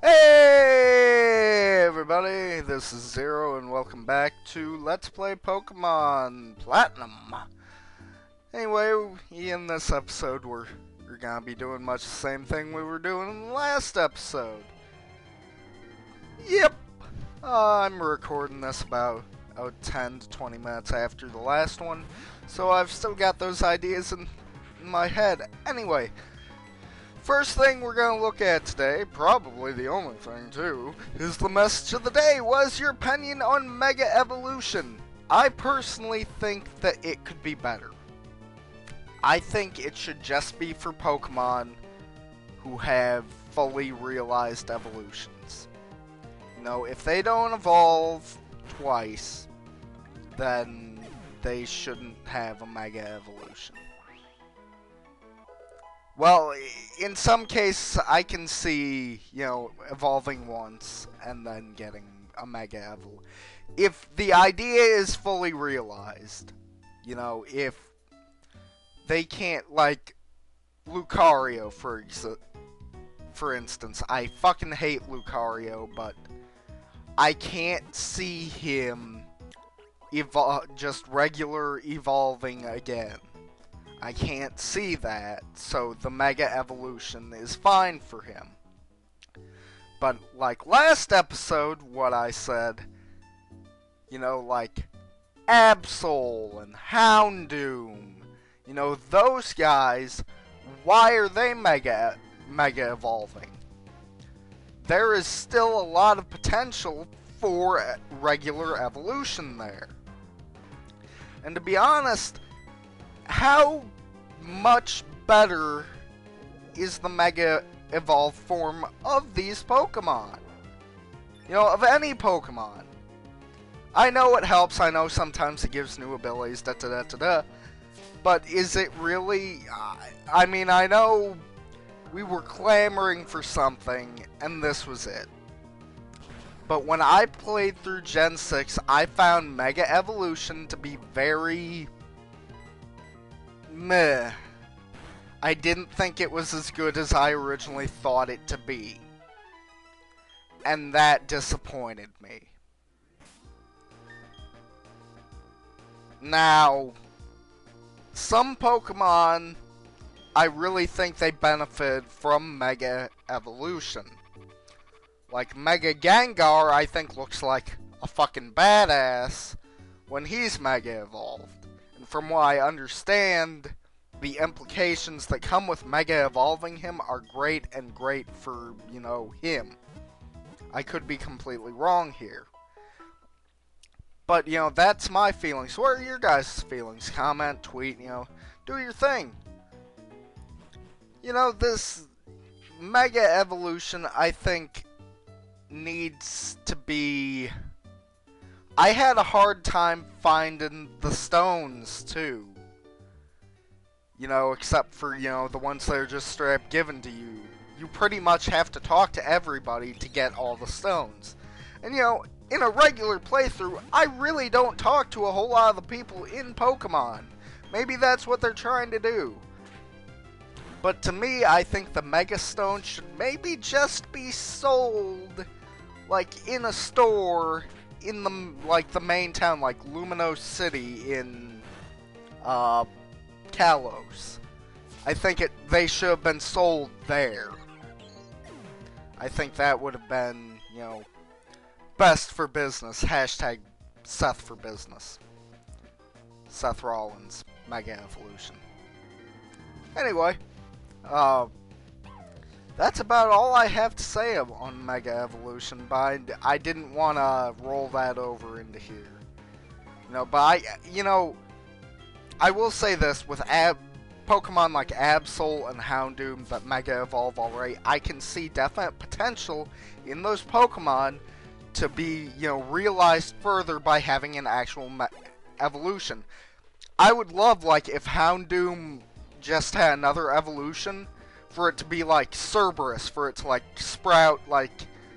Hey everybody, this is Zero and welcome back to Let's Play Pokemon Platinum. Anyway, in this episode we're gonna be doing much the same thing we were doing in the last episode. Yep, I'm recording this about 10 to 20 minutes after the last one, so I've still got those ideas in my head. Anyway, first thing we're going to look at today, probably the only thing too, is the message of the day. What is your opinion on Mega Evolution? I personally think that it could be better. I think it should just be for Pokemon who have fully realized evolutions. You know, if they don't evolve twice, then they shouldn't have a Mega Evolution. Well, in some cases, I can see, you know, evolving once and then getting a Mega Evol. If the idea is fully realized, you know, if they can't, like, Lucario, for instance. I fucking hate Lucario, but I can't see him just regular evolving again. I can't see that, so the Mega Evolution is fine for him. But like last episode, what I said, you know, like Absol and Houndoom, you know, those guys, why are they Mega Evolving? There is still a lot of potential for regular evolution there. And to be honest, how much better is the Mega Evolved form of these Pokemon? You know, of any Pokemon. I know it helps, I know sometimes it gives new abilities, but is it really? I mean, I know we were clamoring for something, and this was it. But when I played through Gen 6, I found Mega Evolution to be very meh. I didn't think it was as good as I originally thought it to be. And that disappointed me. Now, some Pokemon, I really think they benefit from Mega Evolution. Like Mega Gengar, I think looks like a fucking badass when he's Mega Evolved. From what I understand, the implications that come with Mega Evolving him are great and great for, you know, him. I could be completely wrong here. But, you know, that's my feelings. What are your guys' feelings? Comment, tweet, you know, do your thing. You know, this Mega Evolution, I think, needs to be... I had a hard time finding the stones, too. You know, except for, you know, the ones that are just straight up given to you. You pretty much have to talk to everybody to get all the stones. And, you know, in a regular playthrough, I really don't talk to a whole lot of the people in Pokemon. Maybe that's what they're trying to do. But to me, I think the Mega Stone should maybe just be sold, like, in a store in the, like, the main town, like Lumino City in Kalos. I think they should have been sold there. I think that would have been, you know, best for business. Hashtag Seth for business. Seth Rollins, Mega Evolution. Anyway, that's about all I have to say on Mega Evolution, but I didn't want to roll that over into here. You know, but I will say this, with Pokemon like Absol and Houndoom that Mega Evolve already, I can see definite potential in those Pokemon to be, you know, realized further by having an actual evolution. I would love, like, if Houndoom just had another evolution, for it to be like Cerberus, for it to like sprout like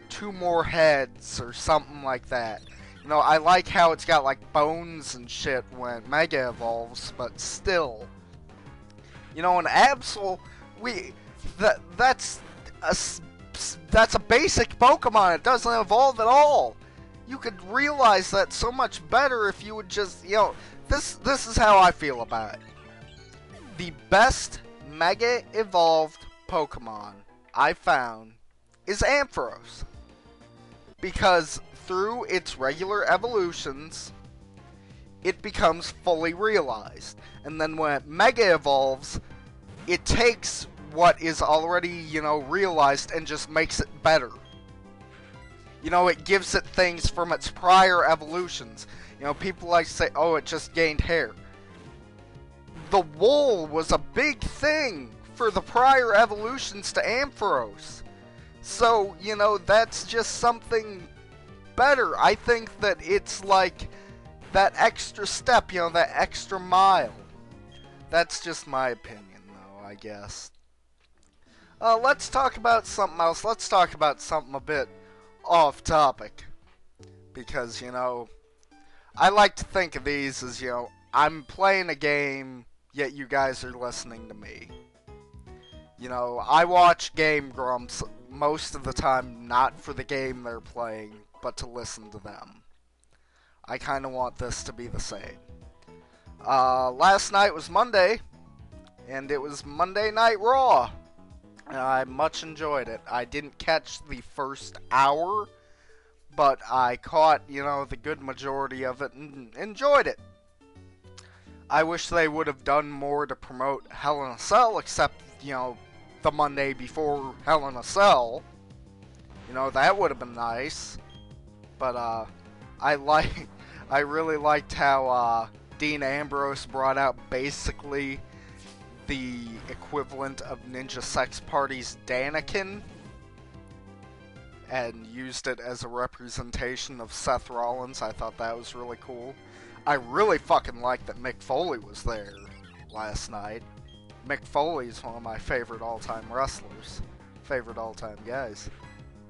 2 more heads or something like that. You know, I like how it's got like bones and shit when Mega evolves, but still. You know, in Absol, that's a that's a basic Pokemon. It doesn't evolve at all. You could realize that so much better if you would just, this is how I feel about it. The best Mega Evolved Pokemon I found is Ampharos. Because through its regular evolutions, it becomes fully realized. And then when it Mega Evolves, it takes what is already, realized and just makes it better. It gives it things from its prior evolutions. People like to say, oh, it just gained hair. The wool was a big thing for the prior evolutions to Ampharos. So, that's just something better. I think that it's like that extra step, that extra mile. That's just my opinion, though, I guess. Let's talk about something else. Let's talk about something a bit off topic. Because, I like to think of these as, I'm playing a game, yet you guys are listening to me. I watch Game Grumps most of the time, not for the game they're playing, but to listen to them. I kind of want this to be the same. Last night was Monday, and it was Monday Night Raw. I much enjoyed it. I didn't catch the first hour, but I caught, the good majority of it and enjoyed it. I wish they would have done more to promote Hell in a Cell, except, the Monday before Hell in a Cell. That would have been nice. But, I really liked how, Dean Ambrose brought out basically the equivalent of Ninja Sex Party's Daniken and used it as a representation of Seth Rollins. I thought that was really cool. I really fucking liked that Mick Foley was there last night. Mick Foley is one of my favorite all-time wrestlers. Favorite all-time guys.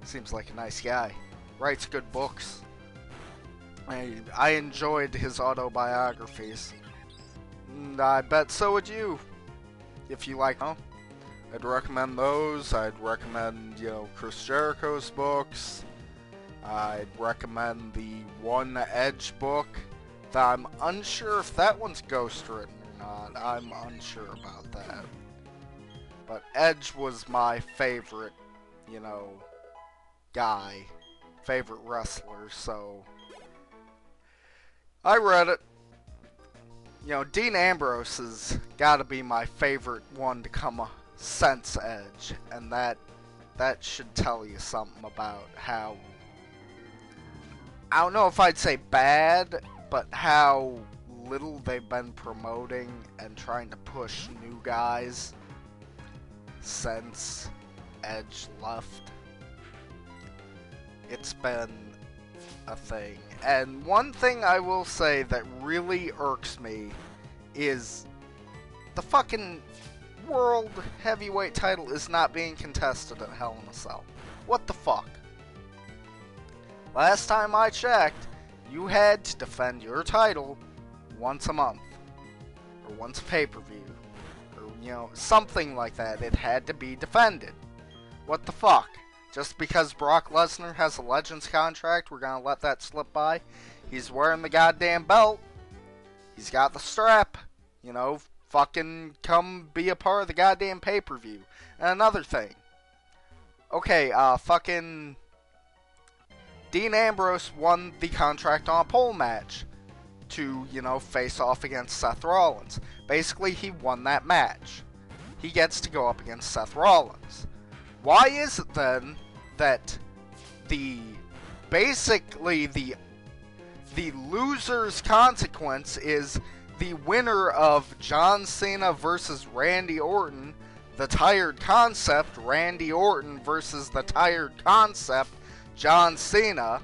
Seems like a nice guy. Writes good books. I enjoyed his autobiographies. And I bet so would you. If you like them. I'd recommend those. I'd recommend, Chris Jericho's books. I'd recommend the One Edge book. I'm unsure if that one's ghost written or not. I'm unsure about that. But Edge was my favorite, guy. Favorite wrestler, so I read it. Dean Ambrose has got to be my favorite one to come since Edge, and that should tell you something about how, I don't know if I'd say bad, but how little they've been promoting and trying to push new guys since Edge left. It's been a thing. And one thing I will say that really irks me is the fucking World Heavyweight title is not being contested at Hell in a Cell. What the fuck? Last time I checked, you had to defend your title once a month. Or once a pay-per-view. Or, something like that. It had to be defended. What the fuck? Just because Brock Lesnar has a Legends contract, we're gonna let that slip by? He's wearing the goddamn belt. He's got the strap. Fucking come be a part of the goddamn pay-per-view. And another thing. Okay, fucking Dean Ambrose won the contract on a pole match to, face off against Seth Rollins. Basically, he won that match. He gets to go up against Seth Rollins. Why is it then that basically the loser's consequence is the winner of John Cena versus Randy Orton, the tired concept, Randy Orton versus the tired concept, John Cena,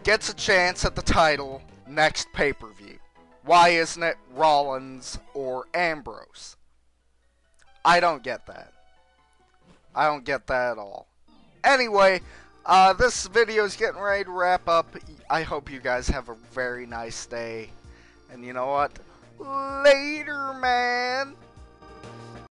gets a chance at the title next pay-per-view? Why isn't it Rollins or Ambrose? I don't get that. I don't get that at all. Anyway, this video is getting ready to wrap up. I hope you guys have a very nice day. And you know what? Later, man!